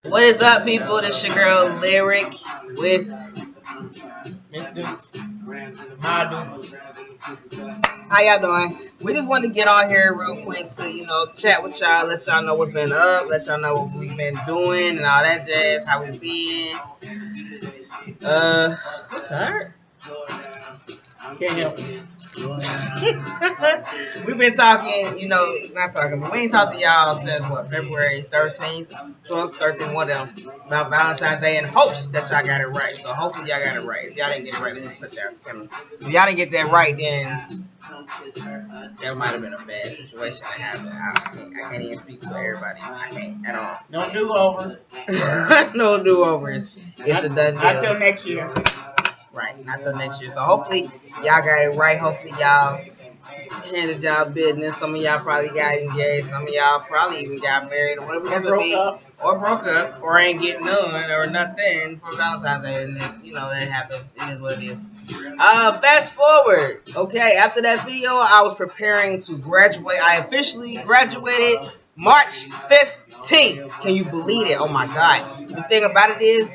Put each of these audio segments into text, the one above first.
What is up, people? This your girl Lyric with Miss Dukes. My Dukes. how y'all doing? We just wanted to get on here real quick to chat with y'all, let y'all know what's been up, let y'all know what we've been doing and all that jazz, how we been. I'm tired. Can't help it. We've been talking, not talking, but we ain't talked to y'all since what, February 13th, 12th, 13th, one of them, about Valentine's Day in hopes that y'all got it right. So hopefully y'all got it right. If y'all didn't get it right, let me put that. If y'all didn't get that right, then there might have been a bad situation that happened. I can't even speak for everybody. I can't at all. No do-overs. No do-overs. It's a done deal. Not till next year. Right, not till next year. So hopefully y'all got it right. Hopefully y'all handled y'all business. Some of y'all probably got engaged. Some of y'all probably even got married or whatever it's gonna be. Or broke up, or ain't getting none, or nothing for Valentine's Day. And that happens. It is what it is. Fast forward. Okay, after that video, I was preparing to graduate. I officially graduated March 15th. Can you believe it? Oh my God. The thing about it is,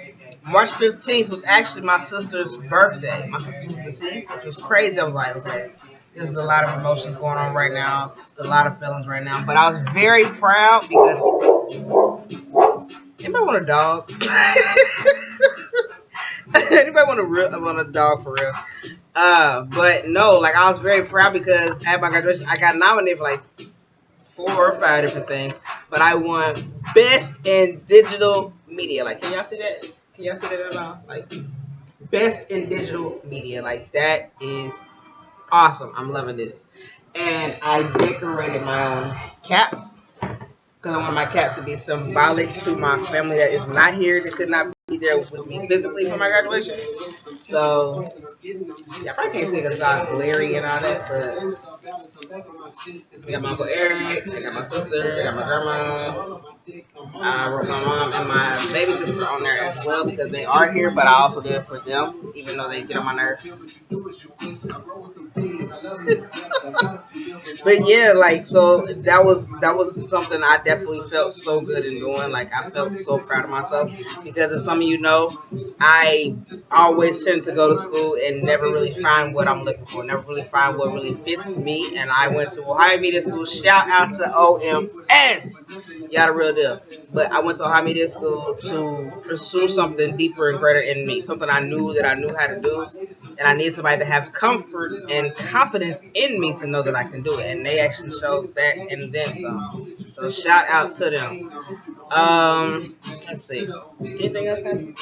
March 15th was actually my sister's birthday. My sister was deceased, which was crazy. I was like, okay, there's a lot of emotions going on right now. There's a lot of feelings right now. But I was very proud because anybody want a dog? Anybody want a dog for real? But no, like I was very proud because at my graduation I got nominated for like 4 or 5 different things, but I won Best in Digital Media. Like, can y'all see that? Can y'all see that at all? Like, Best in Digital Media. Like, that is awesome. I'm loving this. And I decorated my own cap because I want my cap to be symbolic to my family that is not here, that could not be there with me physically for my graduation. So, yeah, I probably can't say because it's all glary and all that, but I got my Uncle Eric, I got my sister, I got my grandma, I wrote my mom and my baby sister on there as well because they are here, but I also did it for them, even though they get on my nerves. But yeah, like so that was something I definitely felt so good in doing. Like I felt so proud of myself because as some of you know, I always tend to go to school and never really find what I'm looking for, never really find what really fits me. And I went to Ohio Media School. Shout out to OMS. Y'all the real deal. But I went to Ohio Media School to pursue something deeper and greater in me, something I knew that I knew how to do, and I need somebody to have comfort and confidence in me to know that I can do it. And they actually showed that and then some. So shout out to them. Let's see. Anything else happening?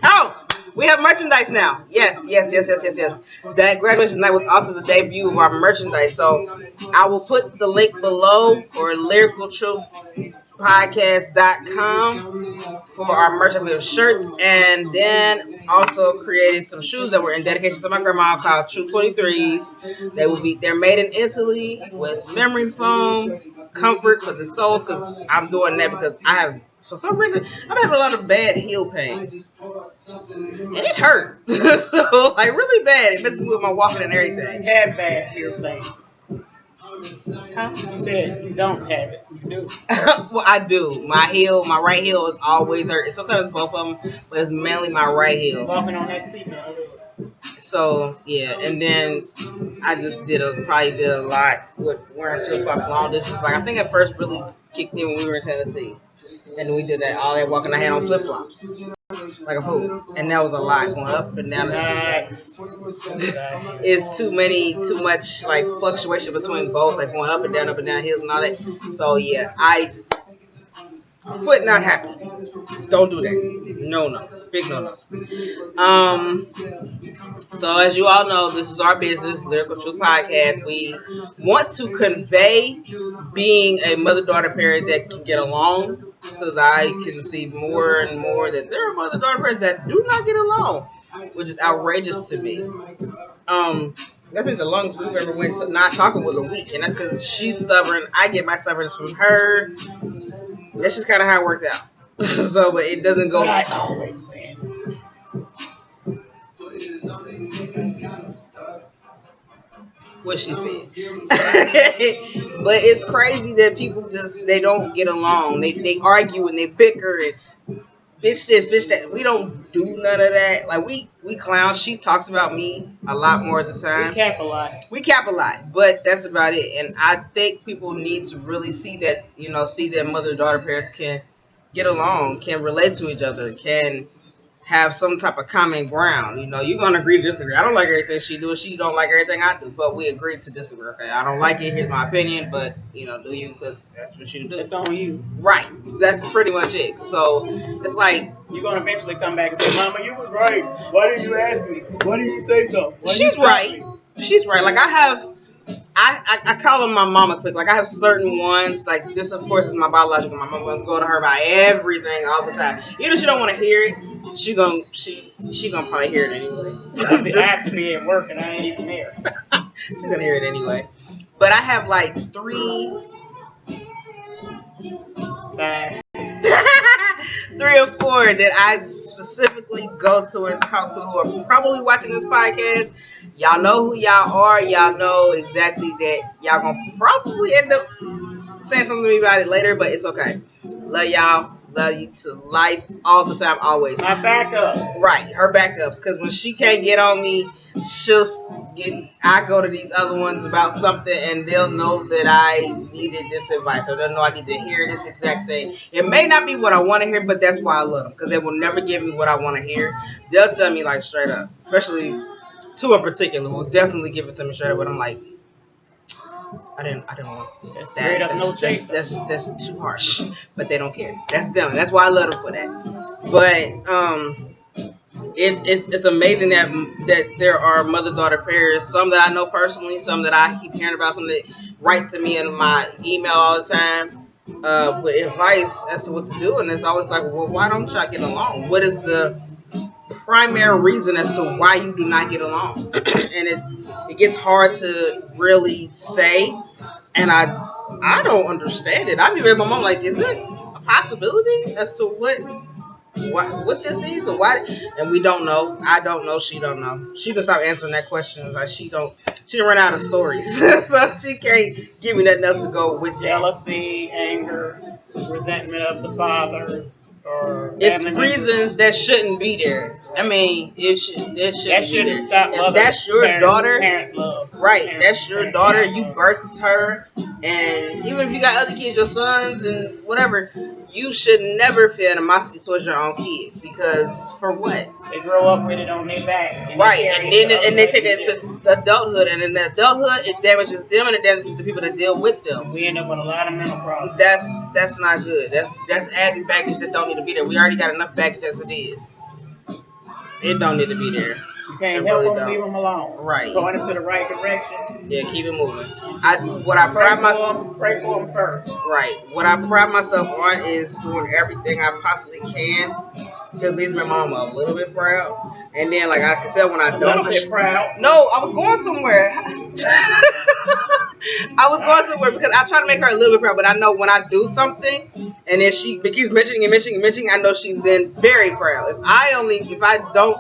Oh, we have merchandise now. Yes. That graduation night was also the debut of our merchandise. So I will put the link below for lyricaltruthpodcast.com for our merch. We have shirts and then also created some shoes that were in dedication to my grandma called True 23s. They're made in Italy with memory foam, comfort for the soul. Because I'm doing that because I have for some reason I'm having a lot of bad heel pain. And it hurt. So like really bad. It messes with my walking and everything. You had bad heel pain. Huh? You said you don't have it. You do. Well, I do. My right heel is always hurt. Sometimes both of them, but it's mainly my right heel. Walking on that seat. So yeah, and then I just probably did a lot with wearing flip flops long distance. Like I think at first really kicked in when we were in Tennessee, and we did that all that walking. I had on flip flops like a fool, and that was a lot going up and down. It's too much like fluctuation between both, like going up and down hills and all that. So yeah, foot not happy. Don't do that. No. Big no. So as you all know, this is our business, Lyrical Truth Podcast. We want to convey being a mother-daughter parent that can get along, because I can see more and more that there are mother-daughter parents that do not get along, which is outrageous to me. I think the longest we've ever went to not talking was a week, and that's because she's stubborn. I get my stubbornness from her. That's just kind of how it worked out. So, but it doesn't go. I always win. what she said. But it's crazy that people they don't get along. They argue and they bicker and bitch this, bitch that. We don't do none of that. Like we clown. She talks about me a lot more of the time. We cap a lot, but that's about it. And I think people need to really see that, see that mother-daughter pairs can get along, can relate to each other, can have some type of common ground. You're gonna agree to disagree. I don't like everything she do. She don't like everything I do, but we agree to disagree. Okay, I don't like it. Here's my opinion, but do you? Because that's what you do. It's on you. Right. That's pretty much it. So it's like you're gonna eventually come back and say, "Mama, you was right. Why didn't you ask me? Why didn't you say something?" She's right. She's right. Like I call them my mama clique. Like I have certain ones. Like this, of course, is my biological. My mama gonna go to her about everything all the time. Even if she don't want to hear it, she gonna probably hear it anyway. I have to be at work and I ain't even there. She's gonna hear it anyway. But I have like 3 or 4 that I specifically go to and talk to who are probably watching this podcast. Y'all know who y'all are. Y'all know exactly that y'all gonna probably end up saying something to me about it later, but it's okay. Love y'all. Love you to life all the time, always. My backups. Right, her backups. Because when she can't get on me, I go to these other ones about something and they'll know that I needed this advice, or they'll know I need to hear this exact thing. It may not be what I want to hear, but that's why I love them, because they will never give me what I want to hear. They'll tell me like straight up, especially 2 in particular will definitely give it to me straight up, but I'm like, I didn't want that. Straight up, no chase. That's too harsh, but they don't care. That's them. That's why I love them for that. But it's amazing that there are mother-daughter pairs. Some that I know personally, some that I keep hearing about, some that write to me in my email all the time with advice as to what to do. And it's always like, well, why don't y'all get along? What is the primary reason as to why you do not get along? And it gets hard to really say, and I don't understand it. I've even my mom like, is it a possibility as to what this is or why? And we don't know. I don't know. She don't know. She just stop answering that question. Like she done run out of stories, so she can't give me nothing else to go with. Jealousy, anger, resentment of the father. It's reasons that shouldn't be there. I mean, it shouldn't stop. If that's your daughter, parent love. Right? That's your daughter. You birthed her, and even if you got other kids, your sons and whatever, you should never feel animosity towards your own kids, because for what? They grow up with it on their back, right? And they take it to adulthood, and in the adulthood, it damages them and it damages the people that deal with them. We end up with a lot of mental problems. That's not good. That's adding baggage that don't need to be there. We already got enough baggage as it is. It don't need to be there. You can't help them, leave them alone. Right. Going into the right direction. Yeah, keep it moving. I pride myself. Pray for them first. Right. What I pride myself on is doing everything I possibly can to at least make my mama a little bit proud. And then, like, I can tell when I don't. A little bit proud. No, I was going somewhere. I was going somewhere because I try to make her a little bit proud, but I know when I do something and then she keeps mentioning, I know she's been very proud. If I don't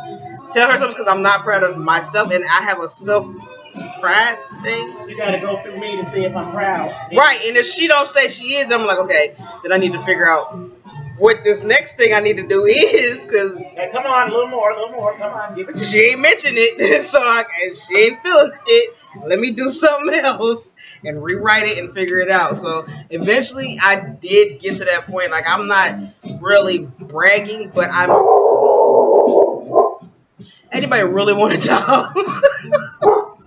tell her something because I'm not proud of myself and I have a self-pride thing. You gotta go through me to see if I'm proud. Right, and if she don't say she is, I'm like, okay, then I need to figure out what this next thing I need to do is, because... Hey, come on, a little more, come on, give it to me. She ain't mentioned it, so she ain't feeling it. Let me do something else and rewrite it and figure it out. So eventually I did get to that point. Like, I'm not really bragging, but I'm... Anybody really want to dog?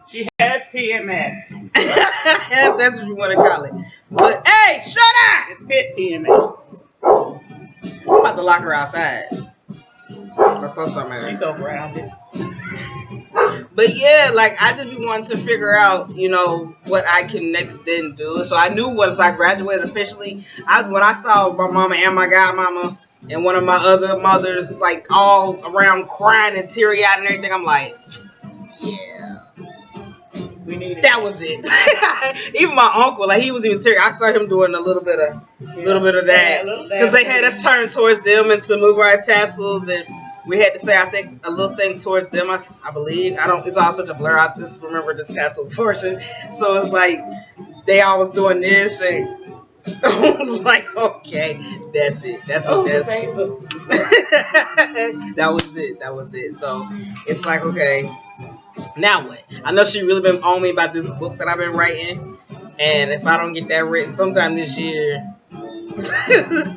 She has PMS. That's what you want to call it. But, hey, shut up! It's pit PMS. I'm about to lock her outside. I thought something happened. She's so grounded. But yeah, like I just be wanting to figure out, what I can next then do. So I knew once I graduated officially, when I saw my mama and my godmama and one of my other mothers like all around crying and teary eyed and everything, I'm like, yeah, we need it. That was it. Even my uncle, like he was even teary. I saw him doing a little bit of that because they had us turn towards them and to move our tassels and We had to say, I think, a little thing towards them. I believe. I don't. It's all such a blur. I just remember the tassel portion. So it's like they always doing this, and I was like, okay, that's it. That's what Those are that's. famous. That was it. That was it. So it's like, okay, now what? I know she really been on me about this book that I've been writing, and if I don't get that written sometime this year,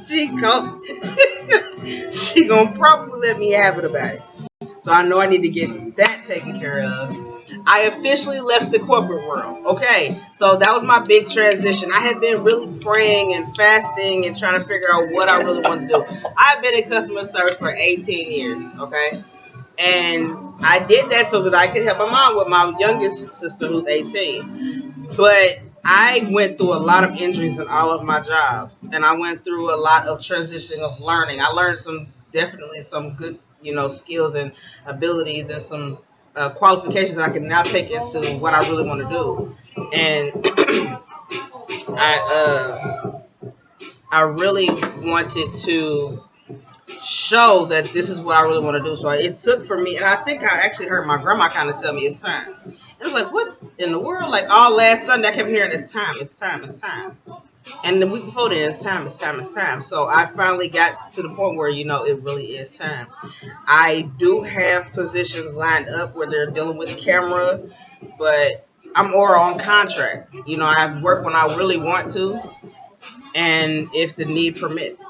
she gon' she gonna probably let me have it about it. So I know I need to get that taken care of. I officially left the corporate world. Okay, so that was my big transition. I had been really praying and fasting and trying to figure out what I really want to do. I've been in customer service for 18 years. Okay, and I did that so that I could help my mom with my youngest sister who's 18. But I went through a lot of injuries in all of my jobs, and I went through a lot of transition of learning. I learned definitely some good, skills and abilities and some qualifications that I can now take into what I really want to do. And I I really wanted to show that this is what I really want to do. So it took for me, and I think I actually heard my grandma kind of tell me it's time. It was like, what in the world? Like all last Sunday, I kept hearing it's time, it's time, it's time. And the week before then, it's time, it's time, it's time. So I finally got to the point where, it really is time. I do have positions lined up where they're dealing with camera, but I'm more on contract. I work when I really want to, and if the need permits.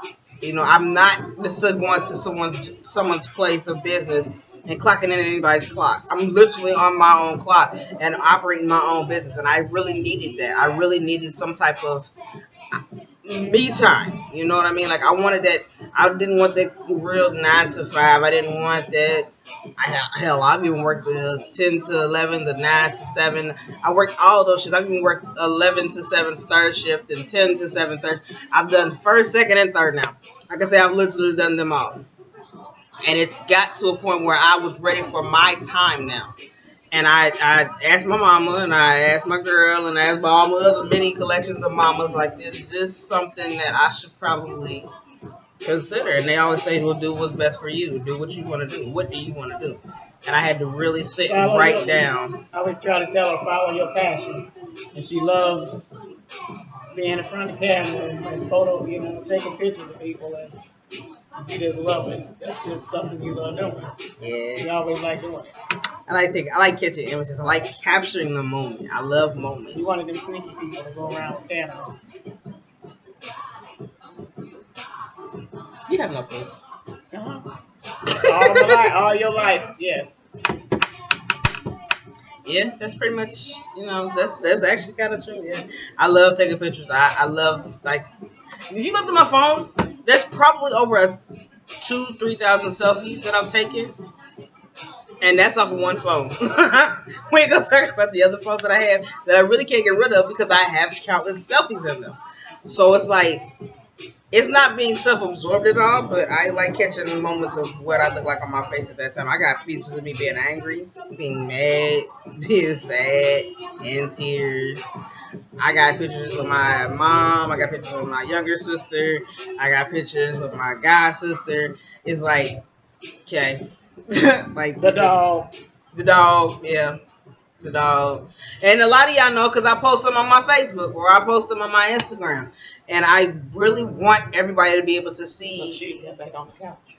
I'm not necessarily going to someone's place of business and clocking in anybody's clock. I'm literally on my own clock and operating my own business, and I really needed that. I really needed some type of me time. You know what I mean? Like I wanted that. I didn't want that real 9 to 5. I didn't want that. Hell, I've even worked the 10 to 11, the 9 to 7. I worked all those shifts. I've even worked 11 to 7 third shift and 10 to 7 third. I've done first, second, and third now. Like I say, I've literally done them all. And it got to a point where I was ready for my time now. And I asked my mama, and I asked my girl, and I asked all my other many collections of mamas, like, is this something that I should probably consider? And they always say, well, do what's best for you. Do what you want to do. What do you want to do? And I had to really sit and write down. I always try to tell her, follow your passion. And she loves being in front of cameras and taking pictures of people. And she just love it. That's just something you love doing. Yeah. You always like doing it. I like catching images. I like capturing the moment. I love moments. You one of them sneaky people to go around with cameras. You have no clue. All your life, yes. Yeah, that's pretty much, that's actually kind of true. Yeah, I love taking pictures. I love, like, if you go through my phone, there's probably over 2,000-3,000 selfies that I've taken, and that's off of one phone. We ain't gonna talk about the other phones that I have that I really can't get rid of because I have countless selfies in them. So it's like, it's not being self-absorbed at all, but I like catching moments of what I look like on my face at that time. I got pictures of me being angry, being mad, being sad, in tears. I got pictures of my mom. I got pictures of my younger sister. I got pictures of my god sister. It's like, okay. Like the dog. The dog, yeah. The dog. And a lot of y'all know because I post them on my Facebook or I post them on my Instagram. And I really want everybody to be able to see. Get back on the couch.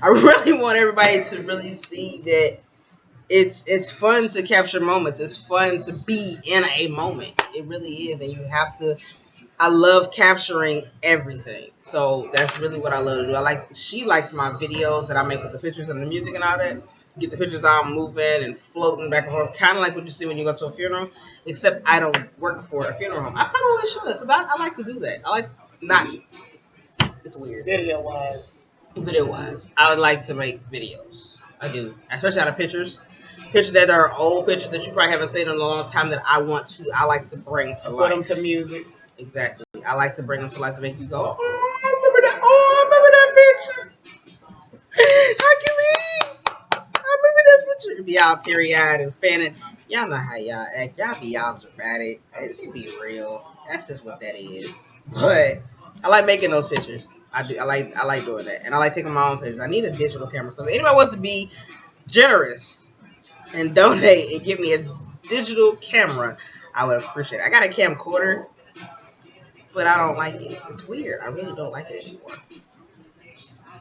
I really want everybody to really see that it's fun to capture moments. It's fun to be in a moment. It really is. And you have to. I love capturing everything. So that's really what I love to do. She likes my videos that I make with the pictures and the music and all that. Get the pictures out moving and floating back and forth, kind of like what you see when you go to a funeral, except I don't work for a funeral home. I probably should, because I like to do that. I like not. It's weird. Video-wise, I would like to make videos. I do, especially out of pictures that are old pictures that you probably haven't seen in a long time that I like to bring to life. Put them to music. Exactly. I like to bring them to life to make you go, I remember that picture. Hercules. I remember that picture. Be all teary-eyed and fanning. Y'all know how y'all act. Y'all be all dramatic. It be real. That's just what that is. But I like making those pictures. I do. I like doing that, and I like taking my own pictures. I need a digital camera. So if anybody wants to be generous and donate and give me a digital camera, I would appreciate it. I got a camcorder, but I don't like it. It's weird. I really don't like it anymore.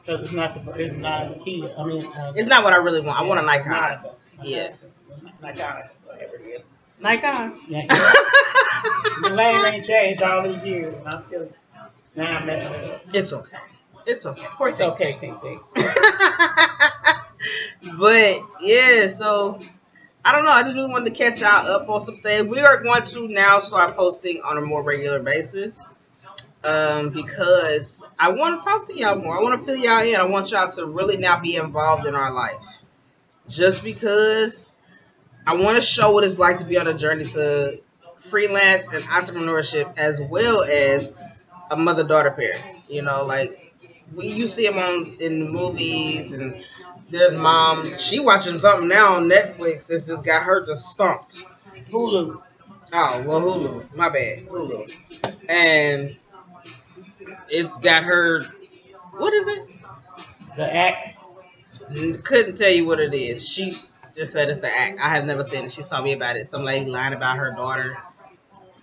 Because it's not the key. I mean, It's not what I really want. I want a Nikon. Yeah. Nikon, whatever it is. Nikon. Yeah. The name ain't changed all these years, and I still now I'm messing it up. It's okay. It's okay. It's okay, Tink Tink. But yeah, so I don't know. I just really wanted to catch y'all up on some things. We are going to now start posting on a more regular basis. Because I want to talk to y'all more. I want to fill y'all in. I want y'all to really now be involved in our life. Just because I want to show what it's like to be on a journey to freelance and entrepreneurship, as well as a mother-daughter pair. You know, like you see them in the movies, and there's moms. She watching something now on Netflix that's just got her just stumped. Hulu. Oh well, Hulu. My bad, Hulu. And it's got her. What is it? The act. Couldn't tell you what it is. She just said it's an act. I have never seen it. She told me about it. Some lady lying about her daughter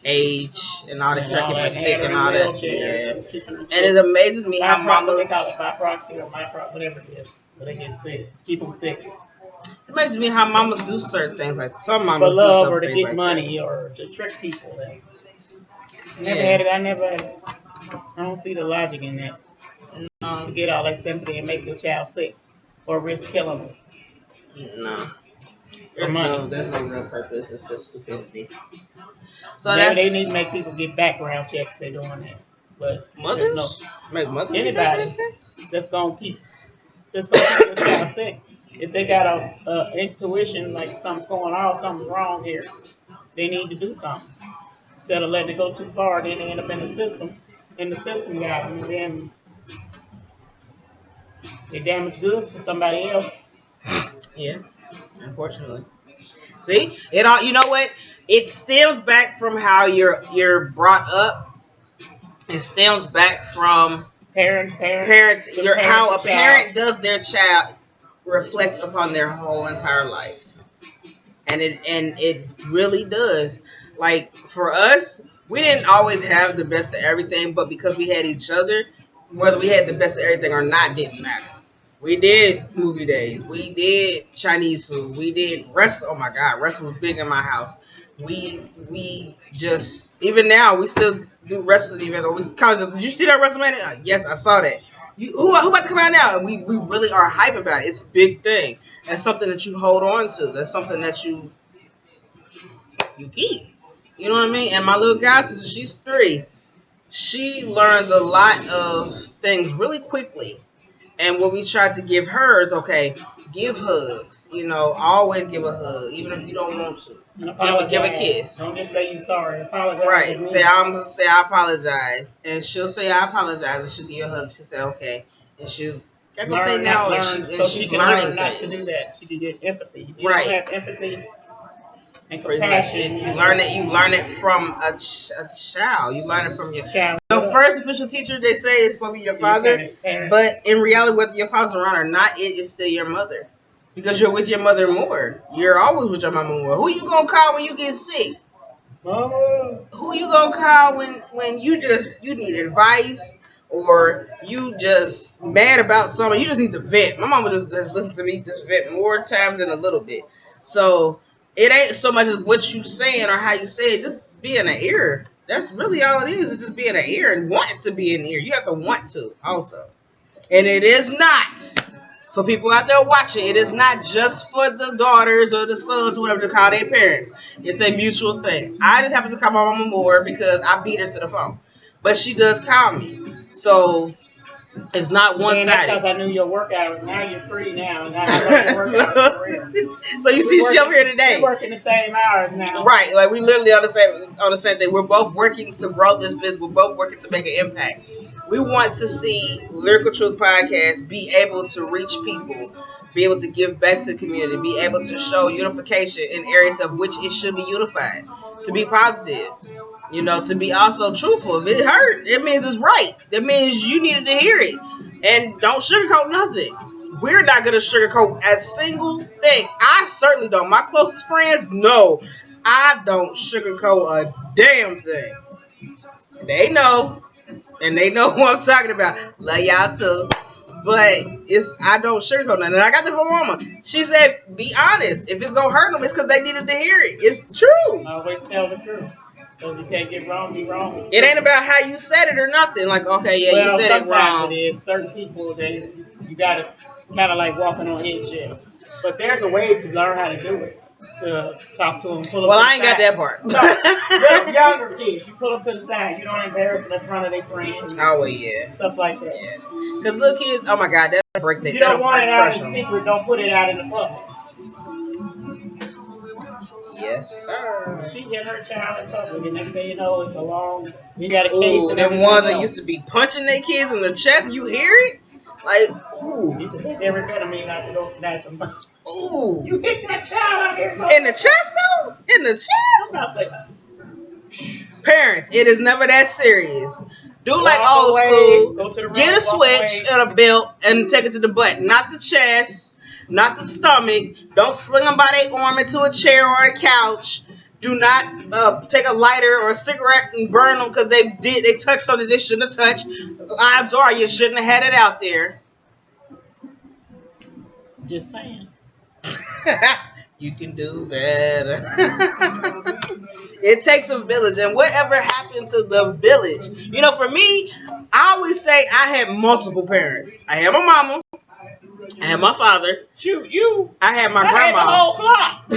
age and all that. Keep her sick and all that. Yeah. And it amazes me how mamas. They call it by proxy or whatever it is. But they get sick. Keep them sick. It amazes me how mamas do certain things. Like some mamas for love do or to get like money that. Or to trick people. Never had it. I don't see the logic in that. To get all that sympathy and make your child sick or risk killing them. No. There's no real purpose. It's just stupidity. So they need to make people get background checks. They're doing that, but mothers make mothers anybody that's gonna keep your child sick. If they got a intuition like something's going on, something's wrong here, they need to do something instead of letting it go too far. Then they end up in the system. And the system got them, and then they damage goods for somebody else. Yeah, unfortunately. See, it all. You know what? It stems back from how you're brought up. It stems back from parents. How a parent does their child reflects upon their whole entire life, and it really does. Like for us, we didn't always have the best of everything, but because we had each other, whether we had the best of everything or not didn't matter. We did movie days. We did Chinese food. We did wrestling. Oh my God, wrestling was big in my house. We just even now we still do wrestling events. Did you see that WrestleMania? Yes, I saw that. Who about to come out now? We really are hype about it. It's a big thing. That's something that you hold on to. That's something that you keep. You know what I mean? And my little god sister, she's 3. She learns a lot of things really quickly. And what we try to give her is, okay, give hugs. You know, always give a hug, even if you don't want to. Give a kiss. Don't just say you're sorry. Apologize. Right. Say I apologize, and she'll say I apologize, and she'll give you a hug. She'll say okay, and she'll get the thing now, and she's can learning learn not to do that. She can get empathy. You right. Don't have empathy and compassion. You learn it. You learn it from a child. You learn it from your child. The first official teacher, they say, is supposed to be your father, but in reality, whether your father's around or not, it is still your mother. Because you're with your mother more. You're always with your mama more. Who you gonna call when you get sick? Mama. Who you gonna call when you need advice or you just mad about something? You just need to vent. My mama just listens to me just vent more times than a little bit. So it ain't so much as what you saying or how you say it. Just be in the ear. That's really all it is. It's just be in the ear and want to be in the ear. You have to want to also. And it is not. For people out there watching, it is not just for the daughters or the sons, whatever to call their parents. It's a mutual thing. I just happen to call my mama more because I beat her to the phone. But she does call me. So it's not one-sided. That's because I knew your work hours. Now you're free now. Now I know your work hours for real. So you see she over here today. We're working the same hours now. Right. Like we literally on the same thing. We're both working to grow this business. We're both working to make an impact. We want to see Lyrical Truth Podcast be able to reach people, be able to give back to the community, be able to show unification in areas of which it should be unified, to be positive. You know, to be also truthful. If it hurt, it means it's right. That means you needed to hear it. And don't sugarcoat nothing. We're not gonna sugarcoat a single thing. I certainly don't. My closest friends, no. I don't sugarcoat a damn thing. They know, and they know who I'm talking about. Love y'all too. But I don't sugarcoat nothing. And I got that from mama. She said, be honest. If it's gonna hurt them, it's because they needed to hear it. It's true. Always tell the truth. So you can't get wrong, be wrong. It ain't about how you said it or nothing. Like, okay, yeah, well, you said it wrong. Sometimes it is. Certain people, you gotta kind of like walking on eggshells. But there's a way to learn how to do it. To talk to them, pull them. Well, to I ain't the got side. that part. No, younger kids, you pull them to the side. You don't embarrass them in front of their friends. Oh, well, yeah. Stuff like that. Yeah. Because little kids, oh my God, that'll break their. You don't want it out in secret. Don't put it out in the public. Yes, sir. She hit her child in public, and next thing you know, it's a long. You got a case. Ooh, them ones that used to be punching their kids in the chest. You hear it? Like, ooh. You should take every bit of me not to go snatch them. Ooh. You hit that child out here. In the chest, though? In the chest? Parents, it is never that serious. Do like old school. Get a switch and a belt and take it to the butt. Not the chest, not the stomach. Don't sling them by their arm into a chair or a couch. Do not take a lighter or a cigarette and burn them because they touched something they shouldn't have touched. Odds are you shouldn't have had it out there. Just saying. You can do better. It takes a village, and whatever happened to the village? You know, for me, I always say I had multiple parents. I had my mama. I had my father. Shoot, you. I had my grandma. I had the whole flock.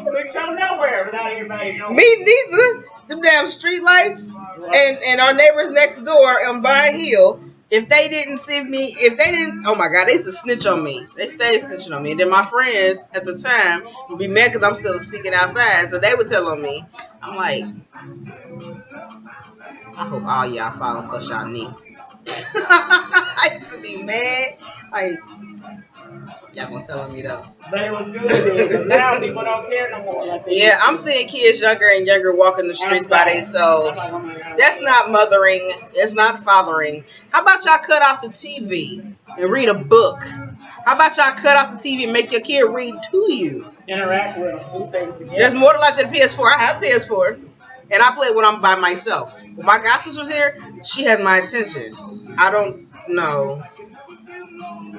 Couldn't come nowhere without everybody knowing. Me neither. Them damn street lights and our neighbors next door on Vine Hill. If they didn't see me, oh my God, they used to snitch on me. They stayed snitching on me. And then my friends at the time would be mad because I'm still sneaking outside. So they would tell on me. I'm like, I hope all y'all fall and push y'all knee. I used to be mad. Like, y'all gonna tell on me though. But it was good then. But now people don't care no more. Like yeah, I'm seeing kids younger and younger walking the streets by themselves. That's not mothering. It's not fathering. How about y'all cut off the TV and read a book? How about y'all cut off the TV and make your kid read to you? Interact with them, do things together. There's more to life than PS4. I have PS4, and I play when I'm by myself. When my god sister's here, she has my attention. I don't know.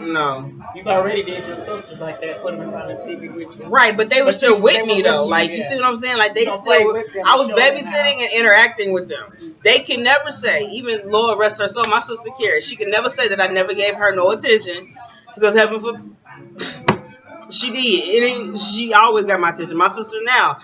No. You already did your sisters like that, put them in front of the TV with you. Right, but they were still with me though. Like, you see what I'm saying? Like, they still. I was babysitting and interacting with them. They can never say, even Lord rest her soul, my sister Carrie, she can never say that I never gave her no attention because heaven for. She did. She always got my attention. My sister now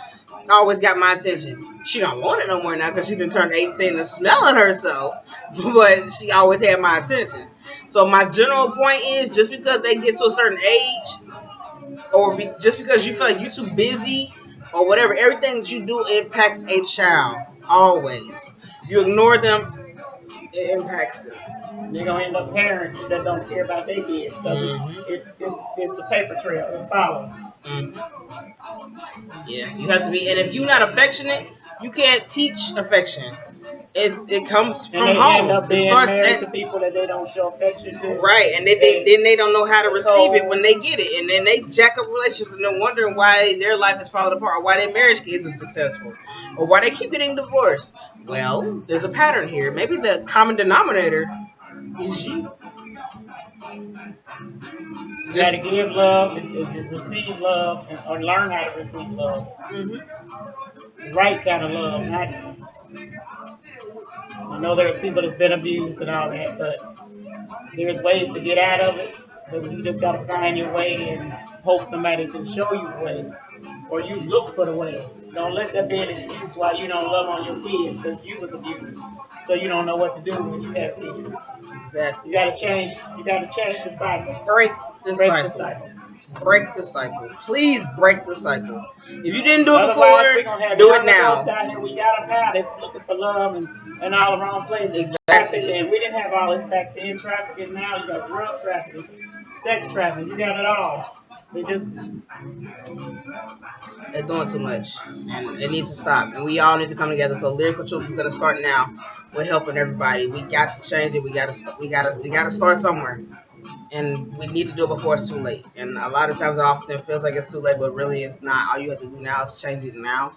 always got my attention. She don't want it no more now because she done turned 18 and smelling herself, but she always had my attention. So my general point is, just because they get to a certain age, or just because you feel like you're too busy, or whatever, everything that you do impacts a child. Always. You ignore them, it impacts them. They're going to end up parents that don't care about their kids. It's a paper trail. It follows. Yeah, you have to be. And if you're not affectionate, you can't teach affection. It comes from and they home. End up being married to people that they don't show affection to. Right, and then they don't know how to receive it when they get it, and then they jack up relationships and they're wondering why their life is falling apart, or why their marriage isn't successful, or why they keep getting divorced. Well, there's a pattern here. Maybe the common denominator is you. You got to give love and receive love, or learn how to receive love. Right kind of love, not. I know there's people that's been abused and all that, but there's ways to get out of it. But you just gotta find your way and hope somebody can show you the way, or you look for the way. Don't let that be an excuse why you don't love on your kids because you was abused, so you don't know what to do when you have kids. Exactly. You gotta change. You gotta change the cycle. Break the cycle. Break the cycle. Please break the cycle. If you didn't do it before, do it now. We got them now. They're looking for love and all the wrong places. Exactly. And we didn't have all this back then. Trafficking now. You got drug trafficking, sex trafficking. You got it all. They just They're doing too much, and it needs to stop. And we all need to come together. So Lyrical Truth is gonna start now. We're helping everybody. We got to change it. We gotta start somewhere, and we need to do it before it's too late. And a lot of times, it often feels like it's too late, but really, it's not. All you have to do now is change it now.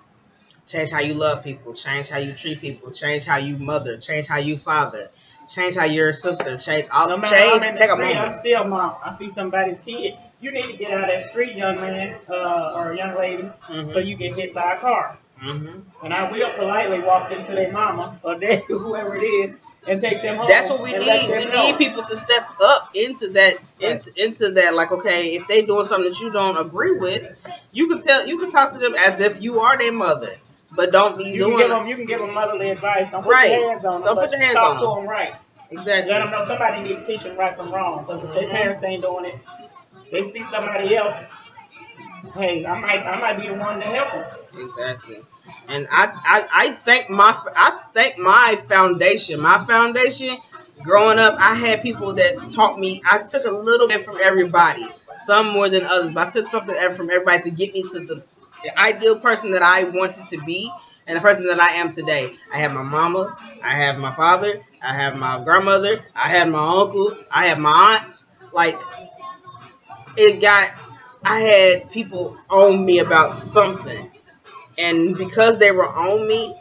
Change how you love people. Change how you treat people. Change how you mother. Change how you father. Change how you're a sister. Change all. no matter I'm in the Take a street, I'm moment. still mom. I see somebody's kid. You need to get out of that street, young man or young lady, so you get hit by a car. Mm-hmm. And I will politely walk into their mama or their whoever it is and take them home. That's what we and let need. them We know. need people to step up into that. Right. Into that. Like, okay, if they doing something that you don't agree with, you can tell. You can talk to them as if you are their mother, but don't be You doing. you can give them motherly advice. Don't put Right. your hands on them. Don't put but your hands talk on to them. them right. Exactly. Let them know somebody needs to teach them right from wrong. Because if their parents ain't doing it, they see somebody else. Hey, I might be the one to help them. Exactly. And I thank my foundation. My foundation, growing up, I had people that taught me. I took a little bit from everybody, some more than others, but I took something from everybody to get me to the ideal person that I wanted to be and the person that I am today. I have my mama, I have my father, I have my grandmother, I have my uncle, I have my aunts. Like, it got, I had people on me about something. And because they were on me,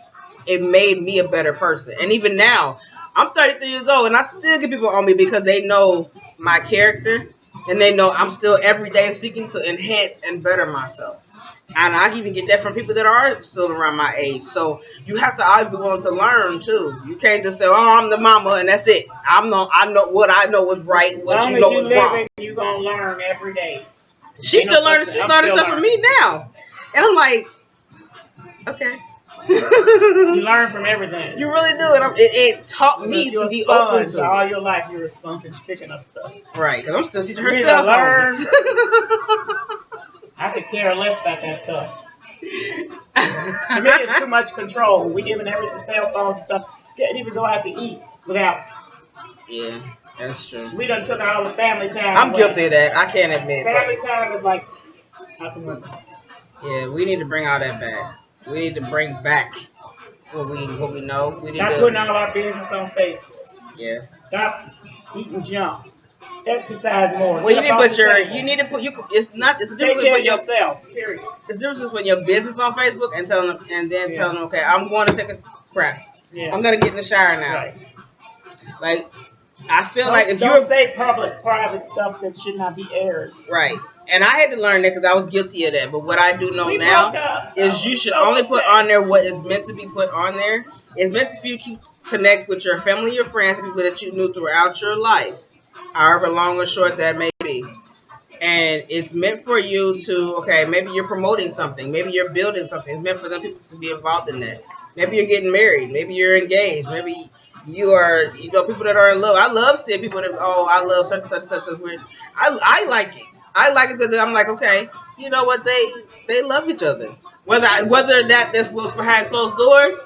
it made me a better person. And even now, I'm 33 years old, and I still get people on me because they know my character, and they know I'm still every day seeking to enhance and better myself. And I even get that from people that are still around my age. So you have to always be willing to learn too. You can't just say, "Oh, I'm the mama," and that's it. I know what I know is right, As what long you as know you is live wrong. it, you're going to learn every day. She's Ain't no still such learning. thing. She's I'm learning still stuff from learning. me now, and I'm like, okay. You learn from everything. You really do, and it taught me If you're to a be open sponge, to all it. your life you're a sponge and picking up stuff. Right, because I'm still teaching You her need cell to learn. phones. I could care less about that stuff. To me, it's too much control. We giving everything cell phones and stuff. Can't even go out to eat without. Yeah, that's true. We done took all the family time I'm away. guilty of that. I can't admit. Family But time is like out the window. yeah, we need to bring all that back. We need to bring back what we know. We need Stop to. putting all our business on Facebook. Yeah. Stop eating junk. Exercise more. Well, you Get need to up off put the your. table. You need to put. It's not. It's a Take difference care between of your. yourself. Period. It's a difference between your business on Facebook and telling them, and then Yeah. telling them, okay, I'm going to take a crap. Yeah. I'm gonna get in the shower now. Right. Like, I feel Don't, like if don't you're say public, private stuff that should not be aired. right, and I had to learn that because I was guilty of that. But what I do know We now broke up. is you should So only put upset. on there what is meant to be put on there. It's meant for you to connect with your family, your friends, people that you knew throughout your life, however long or short that may be. And it's meant for you to, okay, maybe you're promoting something, maybe you're building something. It's meant for them people to be involved in that. Maybe you're getting married, maybe you're engaged, maybe you are, people that are in love. I love seeing people that, oh, I love such and such and such. And such. I like it. I like it because I'm like, okay, you know what? They love each other. Whether that's what's behind closed doors,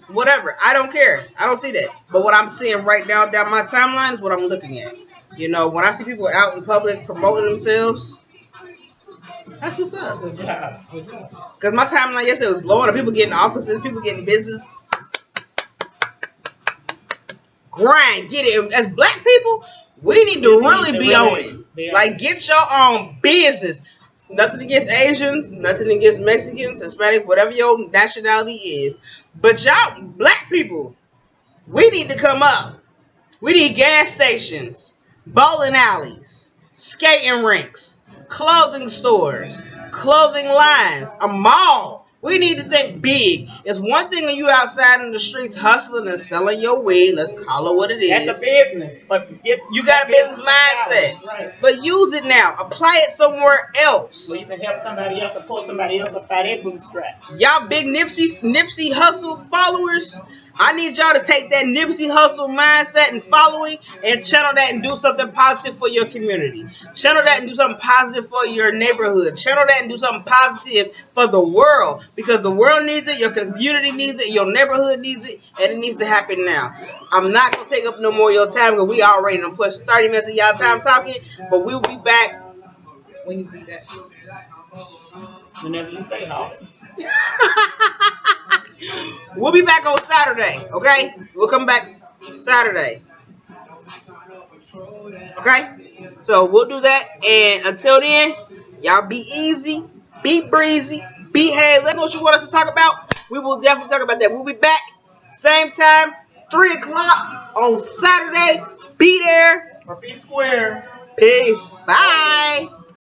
whatever. I don't care. I don't see that. But what I'm seeing right now down my timeline is what I'm looking at. When I see people out in public promoting themselves, that's what's up. Good job. Good job. Because my timeline yesterday was blowing up. People getting offices, people getting business. Grind, get it. As black people, we need to really be on it. Like, get your own business. Nothing against Asians, nothing against Mexicans, Hispanics, whatever your nationality is. But y'all, black people, we need to come up. We need gas stations, bowling alleys, skating rinks, clothing stores, clothing lines, a mall. We need to think big. It's one thing when you outside in the streets hustling and selling your weed. Let's call it what it is. That's a business, but You got a business mindset, right? but use it now. Apply it somewhere else. So you can help somebody else or pull somebody else up by their bootstraps. Y'all big Nipsey Hustle followers, I need y'all to take that Nipsey Hustle mindset and following and channel that and do something positive for your community. Channel that and do something positive for your neighborhood. Channel that and do something positive for the world, because the world needs it, your community needs it, your neighborhood needs it, and it needs to happen now. I'm not gonna take up no more of your time because we already done pushed 30 minutes of y'all time talking. But we'll be back when you see that. Whenever you say house. We'll be back on Saturday, okay? We'll come back Saturday. Okay? So we'll do that. And until then, y'all be easy, be breezy, behave. Let me know what you want us to talk about. We will definitely talk about that. We'll be back same time, 3 o'clock on Saturday. Be there. Or be square. Peace. Bye.